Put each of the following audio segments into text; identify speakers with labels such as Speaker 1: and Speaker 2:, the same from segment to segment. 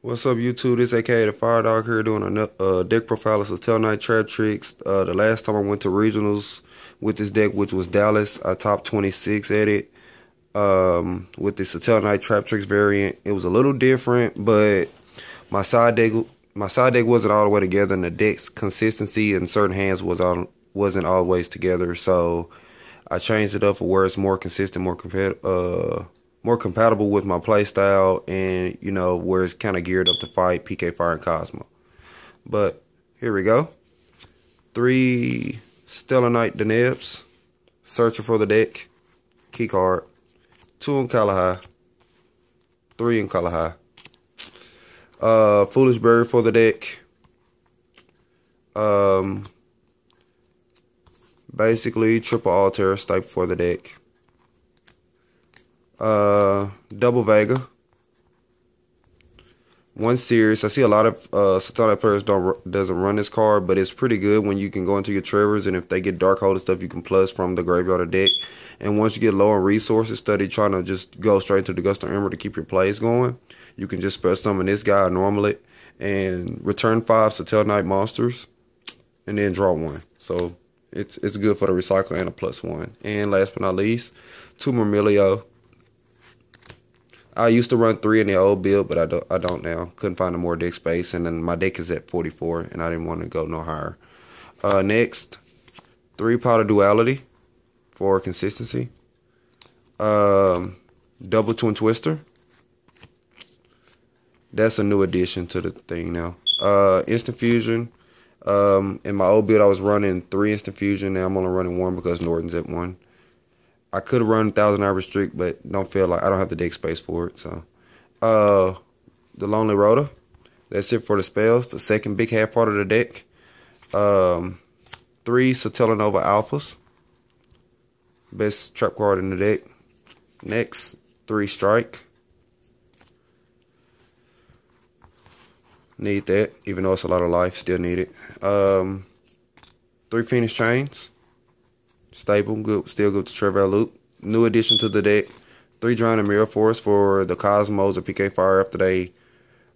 Speaker 1: What's up, YouTube? This aka the Fire Dog here doing a deck profile of Stellarknight traptrix. The last time I went to regionals with this deck, which was Dallas, I topped 26 at it. With the Stellarknight traptrix variant, it was a little different, but my side deck wasn't all the way together, and the deck's consistency in certain hands wasn't always together. So I changed it up for where it's more consistent, more compatible with my play style, and you know, where it's kind of geared up to fight PK Fire and Cosmo. But here we go. 3 Stellarknight Denebs, searching for the deck, key card, 2 in color high, 3 in color high. Foolish Berry for the deck. Basically triple altar staple for the deck. Double Vega, 1 Series. I see a lot of Stellarknight players doesn't run this card, but it's pretty good when you can go into your Trevors, and if they get Dark Hold and stuff, you can plus from the graveyard or deck. And once you get low on resources, study trying to just go straight to the Gust of Emerald to keep your plays going. You can just spell summon this guy or normal it and return 5 Stellarknight monsters and then draw 1. So it's good for the recycle and a +1. And last but not least, 2 Murmillo. I used to run 3 in the old build, but I don't now. Couldn't find more deck space, and then my deck is at 44, and I didn't want to go no higher. Next, 3 Powder Duality for consistency. Double Twin Twister. That's a new addition to the thing now. Instant Fusion. In my old build, I was running 3 Instant Fusion. Now I'm only running 1 because Norton's at 1. I could have run 1,000 hour streak, but don't feel like I don't have the deck space for it. So, the Lonely Rhoda. That's it for the spells. The second big half part of the deck. 3 Satellanova Alphas. Best trap card in the deck. Next, 3 Strike. Need that, even though it's a lot of life, still need it. 3 Phoenix Chains. Staple, good, still good to Trevor Loop. New addition to the deck. 3 Drowning Mirror Force for the Cosmos or PK Fire. After they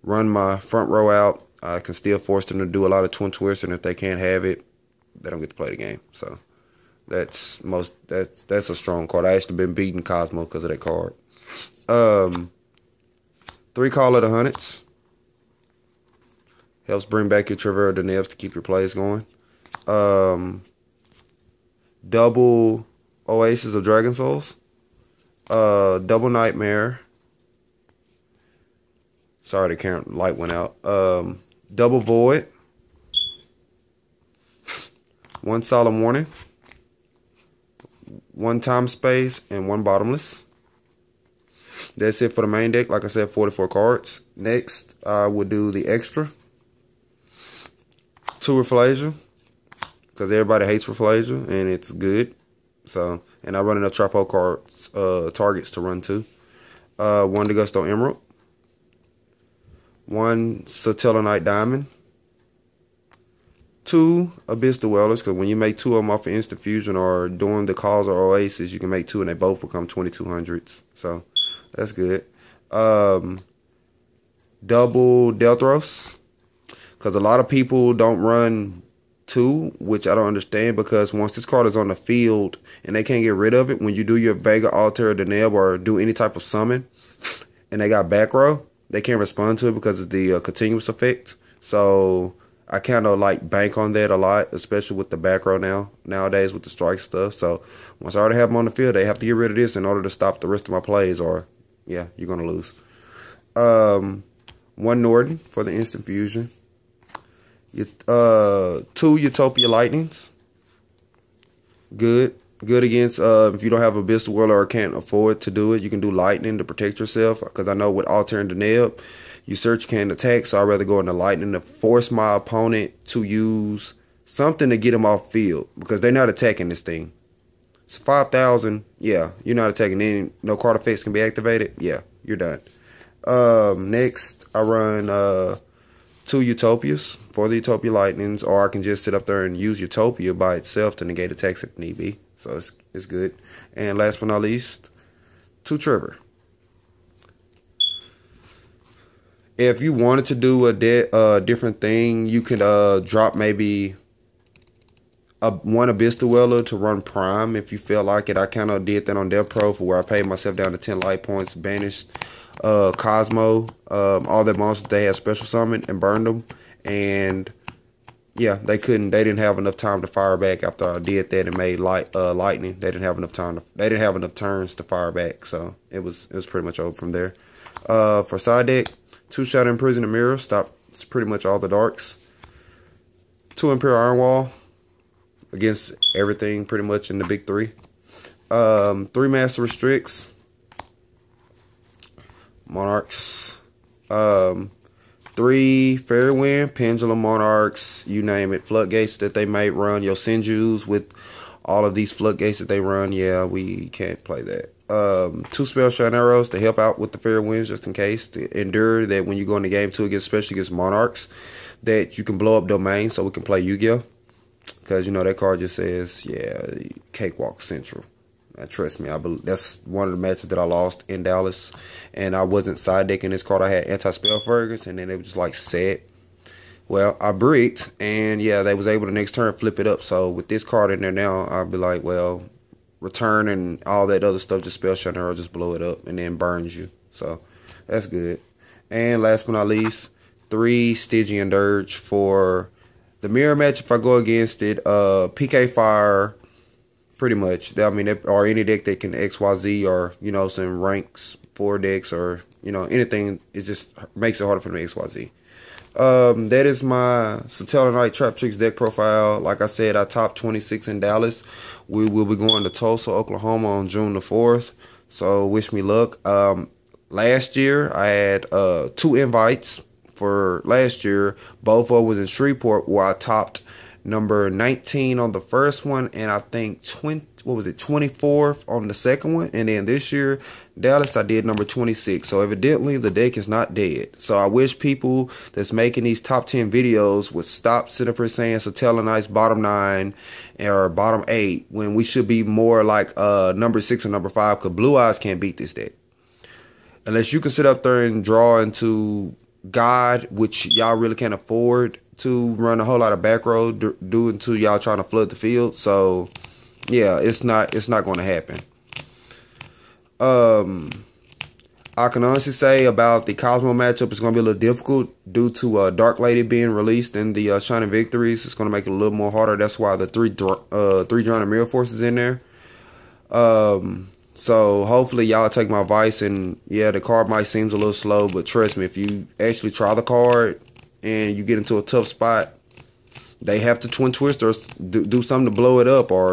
Speaker 1: run my front row out, I can still force them to do a lot of Twin Twists, and if they can't have it, they don't get to play the game. So that's a strong card. I actually been beating Cosmo because of that card. 3 Call of the Hundreds. Helps bring back your Trevor Denebs to keep your plays going. Double Oasis of Dragon Souls. Double Nightmare. Sorry, the camera light went out. Double Void. 1 Solemn Warning. 1 Time Space and 1 Bottomless. That's it for the main deck. Like I said, 44 cards. Next, I would do the extra. 2 Rafflesia, because everybody hates Rafflesia, and it's good. So, and I run enough Trapo cards, targets to run 2. 1 Gusto Emerald. 1 Stellarknight Diamond. 2 Abyss Dwellers, because when you make 2 of them off of Instant Fusion or doing the Calls or Oasis, you can make 2 and they both become 2200s. So, that's good. Double Delthros. Because a lot of people don't run 2, which I don't understand, because once this card is on the field and they can't get rid of it, when you do your Vega, Alter, or Deneb, or do any type of summon, and they got back row, they can't respond to it because of the continuous effect. So I kind of like bank on that a lot, especially with the back row nowadays with the strike stuff. So once I already have them on the field, they have to get rid of this in order to stop the rest of my plays, or yeah, you're going to lose. 1 Norton for the Instant Fusion. 2 Utopia Lightnings. Good against if you don't have Abyss Whirler or can't afford to do it, you can do Lightning to protect yourself. Because I know with Alter and Deneb, you search can't attack, so I'd rather go into Lightning to force my opponent to use something to get them off field, because they're not attacking this thing. It's 5,000. Yeah, you're not attacking. Any no card effects can be activated. Yeah, you're done. Next, I run 2 Utopias for the Utopia Lightnings, or I can just sit up there and use Utopia by itself to negate attacks if need be. So it's good. And last but not least, 2 Trevor. if you wanted to do a different thing, you could drop maybe one Abyss Dweller to run Prime if you feel like it. I kind of did that on Dev Pro for where I paid myself down to 10 light points, banished Cosmo, all the monsters they had special summoned and burned them. And yeah, they didn't have enough time to fire back after I did that and made lightning. They didn't have enough time they didn't have enough turns to fire back, so it was pretty much over from there. For side deck, 2 Shadow Imprison the Mirror, stops pretty much all the darks. 2 Imperial Iron Wall against everything pretty much in the big 3. 3 Master Restricts, Monarchs, 3 Fairy Wind, Pendulum Monarchs, you name it, floodgates that they might run, your Senjus with all of these floodgates that they run. Yeah, we can't play that. 2 Spell Shine Arrows to help out with the Fairy Winds just in case, to endure that when you go into game 2 against, especially against Monarchs, that you can blow up domain so we can play Yu-Gi-Oh! Because, you know, that card just says, yeah, Cakewalk Central. Trust me, that's one of the matches that I lost in Dallas. And I wasn't side decking this card. I had anti-spell Fergus, and then it was just like set. Well, I bricked, and yeah, they was able to next turn flip it up. So with this card in there now, I'll be like, well, return and all that other stuff, just Spell Shine Arrow, just blow it up and then burns you. So that's good. And last but not least, 3 Stygian Dirge for the mirror match. If I go against it, PK Fire, pretty much. I mean, or any deck that can XYZ, or, you know, some ranks 4 decks, or, you know, anything. It just makes it harder for them to XYZ. That is my Stellarknight Traptrix deck profile. Like I said, I top 26 in Dallas. We will be going to Tulsa, Oklahoma on June the 4th. So wish me luck. Last year I had 2 invites for last year. Both of them was in Shreveport, where I topped number 19 on the first one, and I think 24th on the second one. And then this year, Dallas, I did number 26. So evidently the deck is not dead. So I wish people that's making these top 10 videos would stop sitting up here saying Stellarknight's bottom 9 or bottom 8, when we should be more like number 6 or number 5, because Blue Eyes can't beat this deck. Unless you can sit up there and draw into God, which y'all really can't afford to run a whole lot of back row due to y'all trying to flood the field. So yeah, it's not going to happen. I can honestly say about the Cosmo matchup, it's going to be a little difficult due to Dark Lady being released in the Shining Victories. It's going to make it a little more harder. That's why the 3 Drowning Mirror Force is in there. So hopefully y'all take my advice, and yeah, the card might seem a little slow, but trust me, if you actually try the card and you get into a tough spot, they have to Twin Twist or do something to blow it up, or